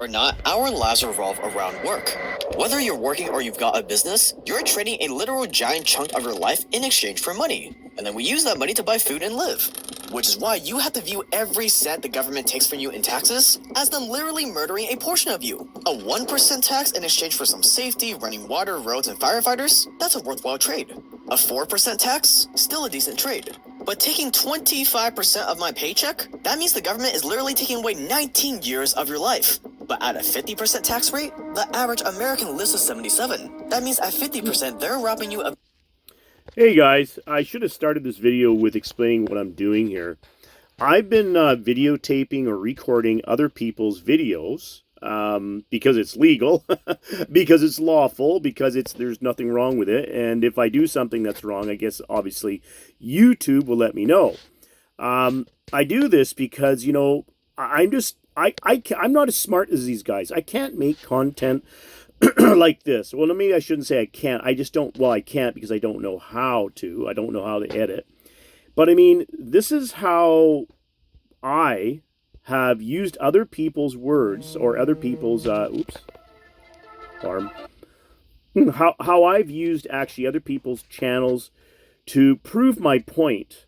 or not, our lives revolve around work. Whether you're working or you've got a business, you're trading a literal giant chunk of your life in exchange for money. And then we use that money to buy food and live. Which is why you have to view every cent the government takes from you in taxes as them literally murdering a portion of you. A 1% tax in exchange for some safety, running water, roads, and firefighters, that's a worthwhile trade. A 4% tax, still a decent trade. But taking 25% of my paycheck, that means the government is literally taking away 19 years of your life. But at a 50% tax rate, the average American lives to 77. That means at 50%, they're robbing you of... Hey guys, I should have started this video with explaining what I'm doing here. I've been videotaping or recording other people's videos because it's legal, because it's lawful, because there's nothing wrong with it. And if I do something that's wrong, I guess obviously YouTube will let me know. I do this because, you know, I'm not as smart as these guys. I can't make content like this. Well, maybe I shouldn't say I can't. I just don't. Well, I can't because I don't know how to. I don't know how to edit. But I mean, this is how I have used other people's words or other people's how I've used actually other people's channels to prove my point.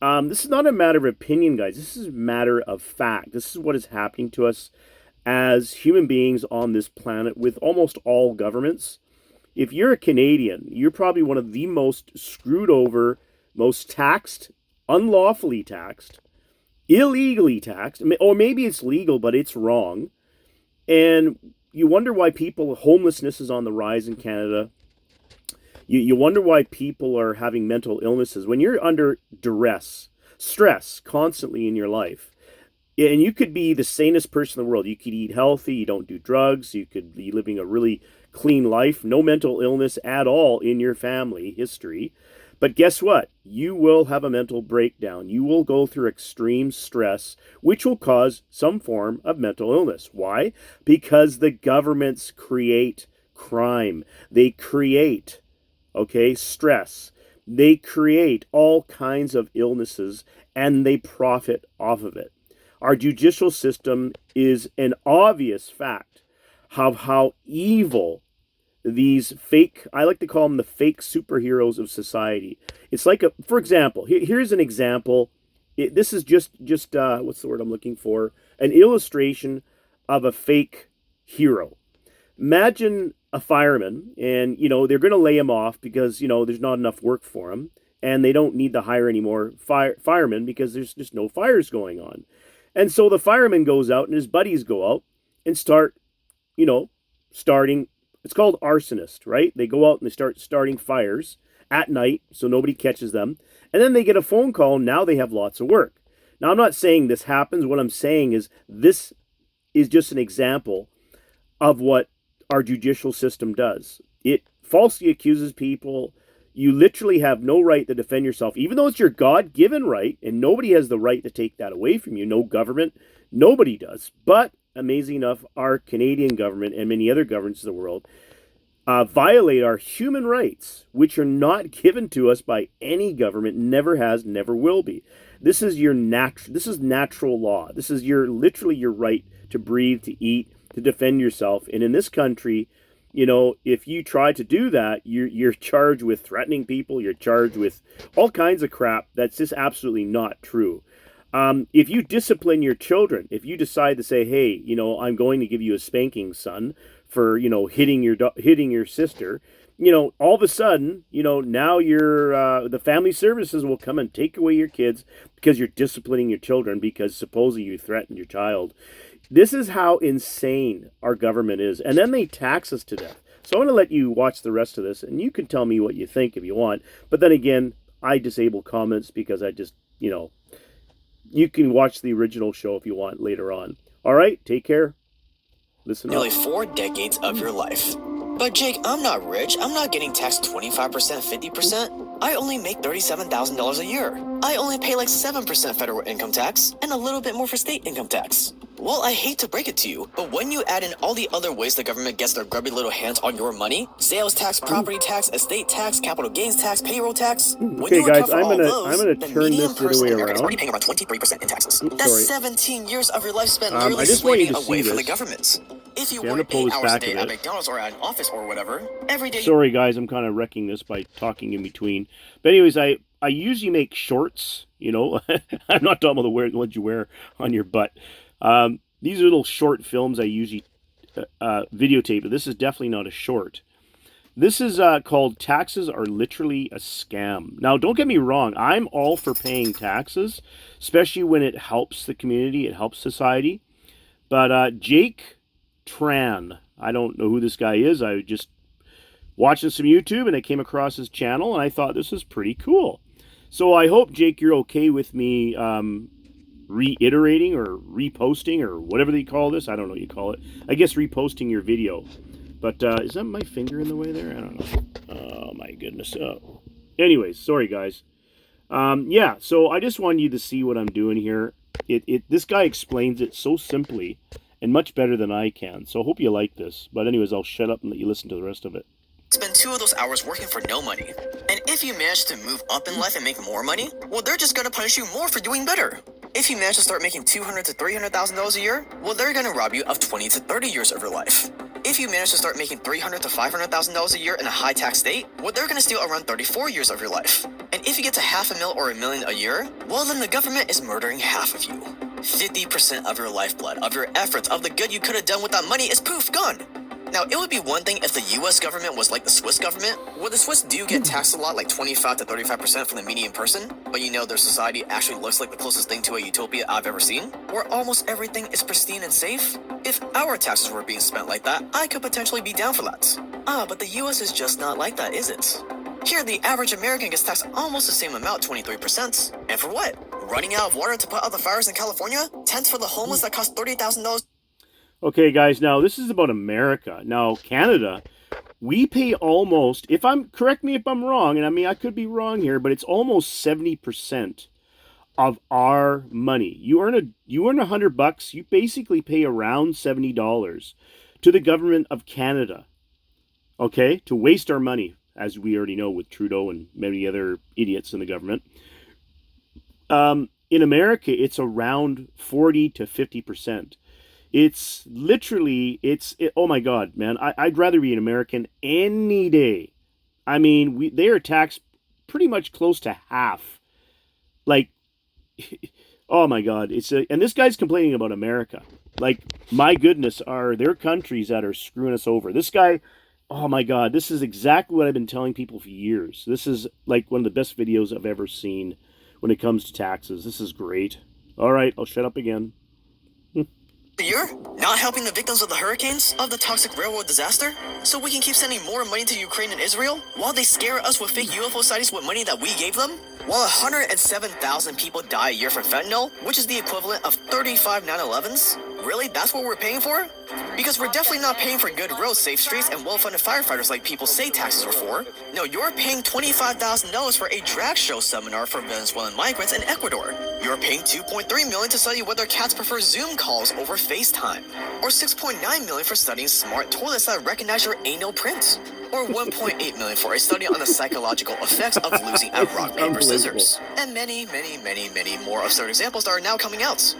This is not a matter of opinion, guys. This is a matter of fact. This is what is happening to us as human beings on this planet with almost all governments. If you're a Canadian, you're probably one of the most screwed over, most taxed, unlawfully taxed, illegally taxed, or maybe it's legal, but it's wrong. And you wonder why homelessness is on the rise in Canada. You wonder why people are having mental illnesses. When you're under duress, stress constantly in your life, and you could be the sanest person in the world. You could eat healthy, you don't do drugs, you could be living a really clean life, no mental illness at all in your family history. But guess what? You will have a mental breakdown. You will go through extreme stress, which will cause some form of mental illness. Why? Because the governments create crime. They create, stress. They create all kinds of illnesses, and they profit off of it. Our judicial system is an obvious fact of how evil these fake, I like to call them the fake superheroes of society. It's like, for example, here's an example. This is just what's the word I'm looking for? An illustration of a fake hero. Imagine a fireman, and, they're going to lay him off because, there's not enough work for him, and they don't need to hire any more firemen because there's just no fires going on. And so the fireman goes out and his buddies go out and start, starting, it's called arsonist, right? They go out and they start starting fires at night so nobody catches them. And then they get a phone call and now they have lots of work. Now, I'm not saying this happens. What I'm saying is this is just an example of what our judicial system does. It falsely accuses people. You literally have no right to defend yourself, even though it's your God-given right, and nobody has the right to take that away from you. No government, nobody does. But, amazing enough, our Canadian government and many other governments of the world violate our human rights, which are not given to us by any government, never has, never will be. This is this is natural law. This is literally your right to breathe, to eat, to defend yourself. And in this country, if you try to do that, you're charged with threatening people. You're charged with all kinds of crap that's just absolutely not true. If you discipline your children, if you decide to say, hey, I'm going to give you a spanking, son, for, hitting your sister, all of a sudden, now the family services will come and take away your kids because you're disciplining your children because supposedly you threatened your child. This is how insane our government is. And then they tax us to death. So I'm going to let you watch the rest of this, and you can tell me what you think if you want. But then again, I disable comments because I just, you can watch the original show if you want later on. All right, take care. Listen Nearly up. 4 decades of your life. But Jake, I'm not rich. I'm not getting taxed 25%, 50%. I only make $37,000 a year. I only pay like 7% federal income tax and a little bit more for state income tax. Well, I hate to break it to you, but when you add in all the other ways the government gets their grubby little hands on your money, sales tax, property tax, estate tax, capital gains tax, payroll tax, when Okay, you guys, account for I'm all gonna those, the turn median this the other person way in America is already around. paying around 23% in taxes. Oops, That's sorry. 17 years of your life spent I literally just want you slaving to see away for the this. government. If you Okay, I'm work gonna pull 8 this hours a back a day at bit. McDonald's or at an office or whatever, every day Sorry, guys, I'm kind of wrecking this by talking in between. But anyways, I usually make shorts. You know, I'm not talking about what you wear on your butt. These are little short films I usually videotape, but this is definitely not a short. This is called "Taxes Are Literally a Scam." Now, don't get me wrong. I'm all for paying taxes, especially when it helps the community, it helps society. But Jake Tran, I don't know who this guy is. I was just watching some YouTube and I came across his channel and I thought this is pretty cool. So I hope, Jake, you're okay with me reiterating or reposting or whatever they call this. I don't know what you call it. I guess reposting your video. But is that my finger in the way there? I don't know. Oh, my goodness. Oh. Anyways, sorry, guys. Yeah, so I just wanted you to see what I'm doing here. This guy explains it so simply and much better than I can. So I hope you like this. But anyways, I'll shut up and let you listen to the rest of it. Spend 2 of those hours working for no money. And if you manage to move up in life and make more money, well, they're just gonna punish you more for doing better. If you manage to start making $200,000 to $300,000 a year, well, they're gonna rob you of 20 to 30 years of your life. If you manage to start making $300,000 to $500,000 a year in a high tax state, well, they're gonna steal around 34 years of your life. And if you get to $500,000 or $1 million a year, well, then the government is murdering half of you. 50% of your lifeblood, of your efforts, of the good you could have done with that money is poof, gone. Now, it would be one thing if the US government was like the Swiss government, where the Swiss do get taxed a lot, like 25 to 35% from the median person, but you know their society actually looks like the closest thing to a utopia I've ever seen, where almost everything is pristine and safe. If our taxes were being spent like that, I could potentially be down for that. But the US is just not like that, is it? Here, the average American gets taxed almost the same amount, 23%. And for what? Running out of water to put out the fires in California? Tents for the homeless that cost $30,000? Okay, guys, now this is about America. Now, Canada, we pay almost, correct me if I'm wrong, and I mean, I could be wrong here, but it's almost 70% of our money. You earn $100, you basically pay around $70 to the government of Canada, okay, to waste our money, as we already know with Trudeau and many other idiots in the government. In America, it's around 40 to 50%. It's literally, oh my God, man, I'd rather be an American any day. I mean, they are taxed pretty much close to half. Like, oh my God, and this guy's complaining about America. Like, my goodness, are there countries that are screwing us over? This guy, oh my God, this is exactly what I've been telling people for years. This is like one of the best videos I've ever seen when it comes to taxes. This is great. All right, I'll shut up again. You're not helping the victims of the hurricanes, of the toxic railroad disaster, so we can keep sending more money to Ukraine and Israel while they scare us with fake UFO sightings with money that we gave them? While 107,000 people die a year from fentanyl, which is the equivalent of 35 9/11s? Really? That's what we're paying for? Because we're definitely not paying for good roads, safe streets, and well-funded firefighters like people say taxes are for. No, you're paying $25,000 for a drag show seminar for Venezuelan migrants in Ecuador. You're paying $2.3 million to study whether cats prefer Zoom calls over FaceTime. Or $6.9 million for studying smart toilets that recognize your anal print. Or $1.8 million for a study on the psychological effects of losing at rock, paper, scissors. And many, many, many, many more absurd examples that are now coming out.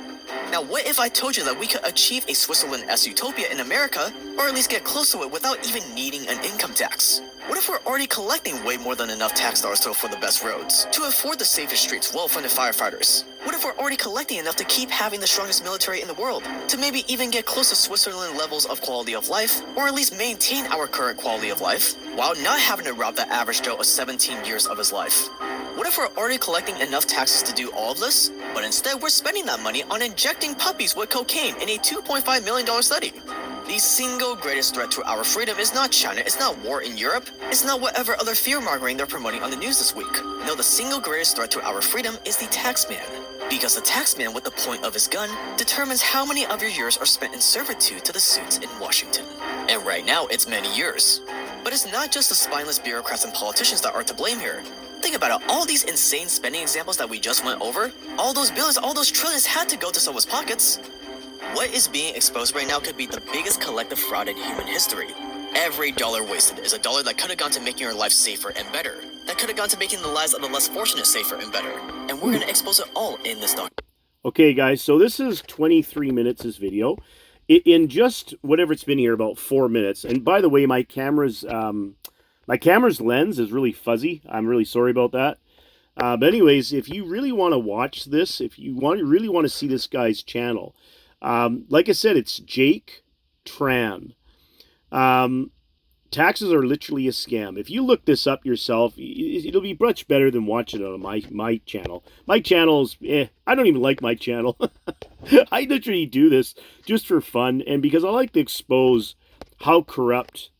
Now, what if I told you that we could achieve a Switzerland-esque utopia in America, or at least get close to it without even needing an income tax? What if we're already collecting way more than enough tax dollars to afford the best roads, to afford the safest streets, well-funded firefighters? What if we're already collecting enough to keep having the strongest military in the world, to maybe even get close to Switzerland levels of quality of life, or at least maintain our current quality of life, while not having to rob the average Joe of 17 years of his life? What if we're already collecting enough taxes to do all of this, but instead we're spending that money on injecting puppies with cocaine in a $2.5 million study? The single greatest threat to our freedom is not China, it's not war in Europe, it's not whatever other fear-mongering they're promoting on the news this week. No, the single greatest threat to our freedom is the taxman. Because the taxman with the point of his gun determines how many of your years are spent in servitude to the suits in Washington. And right now, it's many years. But it's not just the spineless bureaucrats and politicians that are to blame here. Think about it, all these insane spending examples that we just went over, all those billions, all those trillions had to go to someone's pockets. What is being exposed right now could be the biggest collective fraud in human history. Every dollar wasted is a dollar that could have gone to making your life safer and better. That could have gone to making the lives of the less fortunate safer and better. And we're going to expose it all in this document. Okay, guys, so this is 23 minutes, this video. In just whatever it's been here, about 4 minutes. And by the way, my camera's lens is really fuzzy. I'm really sorry about that. But anyways, if you really want to watch this, if you really want to see this guy's channel, like I said, it's Jake Tran. Taxes are literally a scam. If you look this up yourself, it'll be much better than watching it on my channel. My channel's, I don't even like my channel. I literally do this just for fun and because I like to expose how corrupt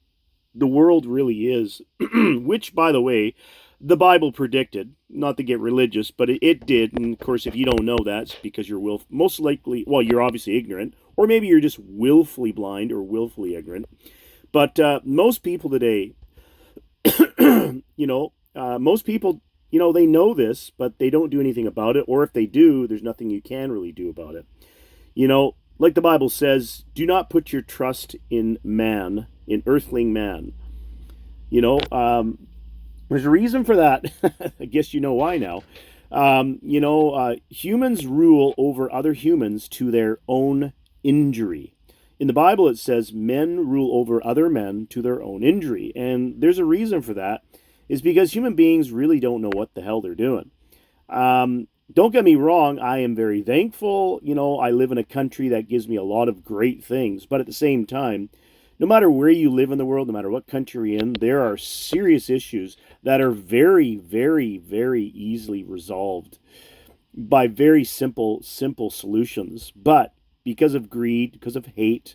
the world really is, which, by the way, the Bible predicted. Not to get religious, but it did. And of course, if you don't know that, it's because you're most likely, well, you're obviously ignorant, or maybe you're just willfully blind or willfully ignorant. But most people today, most people, they know this, but they don't do anything about it. Or if they do, there's nothing you can really do about it. Like the Bible says, do not put your trust in man, in earthling man. There's a reason for that. I guess you know why now. Humans rule over other humans to their own injury. In the Bible, it says men rule over other men to their own injury. And there's a reason for that. It's because human beings really don't know what the hell they're doing. Don't get me wrong, I am very thankful. I live in a country that gives me a lot of great things. But at the same time, no matter where you live in the world, no matter what country you're in, there are serious issues that are very, very, very easily resolved by very simple solutions. But because of greed, because of hate,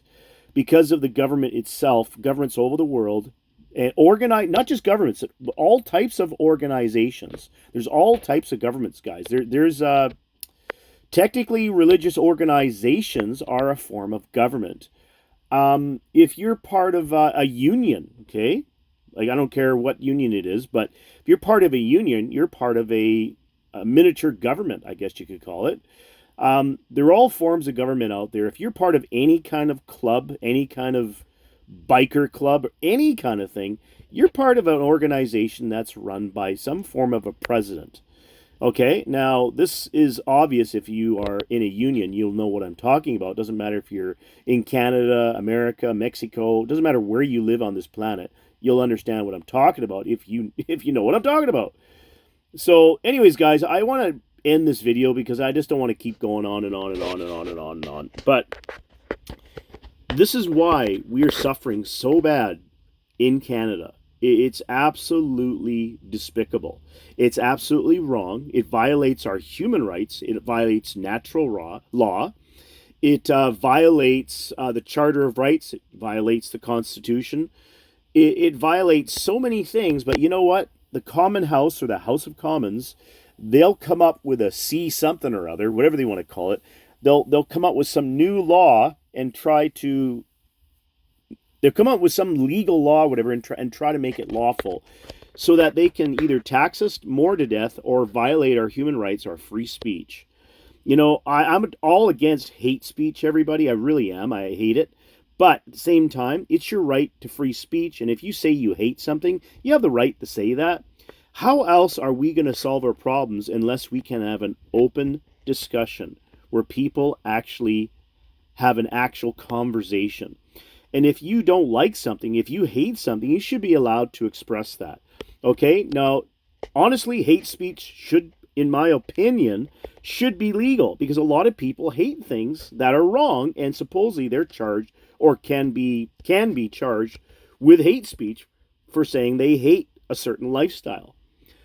because of the government itself, governments all over the world, and not just governments, all types of organizations. There's all types of governments, guys. There's technically religious organizations are a form of government. If you're part of a union, okay, like I don't care what union it is, but if you're part of a union, you're part of a miniature government, I guess you could call it. There are all forms of government out there. If you're part of any kind of club, any kind of biker club, any kind of thing, you're part of an organization that's run by some form of a president. Okay, now this is obvious. If you are in a union, you'll know what I'm talking about. It doesn't matter if you're in Canada, America, Mexico. It doesn't matter where you live on this planet. You'll understand what I'm talking about if you know what I'm talking about. So anyways, guys, I want to end this video because I just don't want to keep going on and on and on and on and on and on. But this is why we are suffering so bad in Canada. It's absolutely despicable. It's absolutely wrong. It violates our human rights. It violates natural law. It violates the Charter of Rights. It violates the Constitution. It violates so many things. But you know what? The Common House, or the House of Commons, they'll come up with a C something or other, whatever they want to call it. They'll come up with some new law and they'll come up with some legal law, whatever, and try to make it lawful so that they can either tax us more to death or violate our human rights, our free speech. I'm all against hate speech, everybody. I really am. I hate it. But at the same time, it's your right to free speech. And if you say you hate something, you have the right to say that. How else are we going to solve our problems unless we can have an open discussion where people actually have an actual conversation? And if you don't like something, if you hate something, you should be allowed to express that. Okay? Now, honestly, hate speech should, in my opinion, should be legal because a lot of people hate things that are wrong and supposedly they're charged or can be charged with hate speech for saying they hate a certain lifestyle.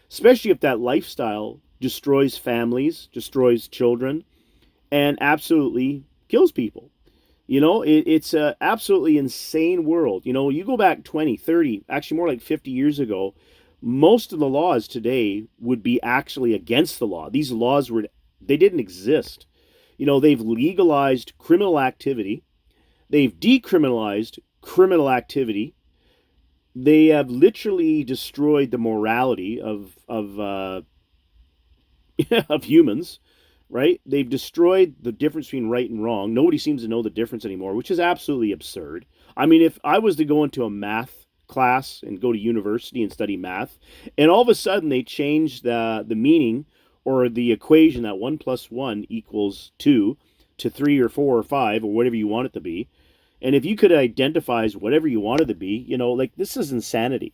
Especially if that lifestyle destroys families, destroys children, and absolutely kills people. It's an absolutely insane world. You go back 20, 30, actually more like 50 years ago, most of the laws today would be actually against the law. These laws they didn't exist. They've legalized criminal activity. They've decriminalized criminal activity. They have literally destroyed the morality of humans, right? They've destroyed the difference between right and wrong. Nobody seems to know the difference anymore, which is absolutely absurd. I mean, if I was to go into a math class and go to university and study math, and all of a sudden they change the meaning or the equation that 1 plus 1 equals 2 to 3 or 4 or 5 or whatever you want it to be, and if you could identify as whatever you wanted to be, like this is insanity.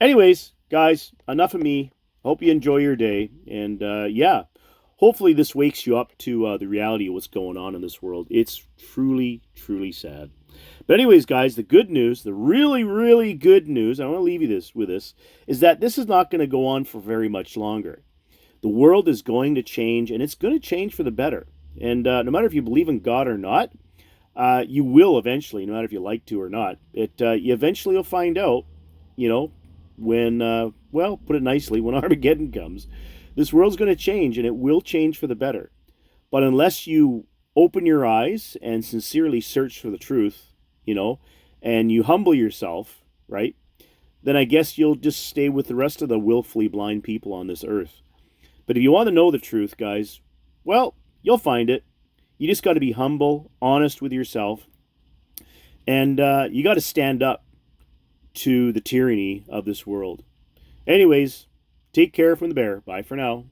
Anyways, guys, enough of me. Hope you enjoy your day. And yeah, hopefully this wakes you up to the reality of what's going on in this world. It's truly, truly sad. But anyways, guys, the good news, the really, really good news, I want to leave you with this, is that this is not going to go on for very much longer. The world is going to change, and it's going to change for the better. And no matter if you believe in God or not, you will eventually, no matter if you like to or not. You eventually will find out, you know, when, well, put it nicely, when Armageddon comes, this world's going to change, and it will change for the better. But unless you open your eyes and sincerely search for the truth, and you humble yourself, right, then I guess you'll just stay with the rest of the willfully blind people on this earth. But if you want to know the truth, guys, well, you'll find it. You just got to be humble, honest with yourself, and you got to stand up to the tyranny of this world. Anyways, take care from the bear. Bye for now.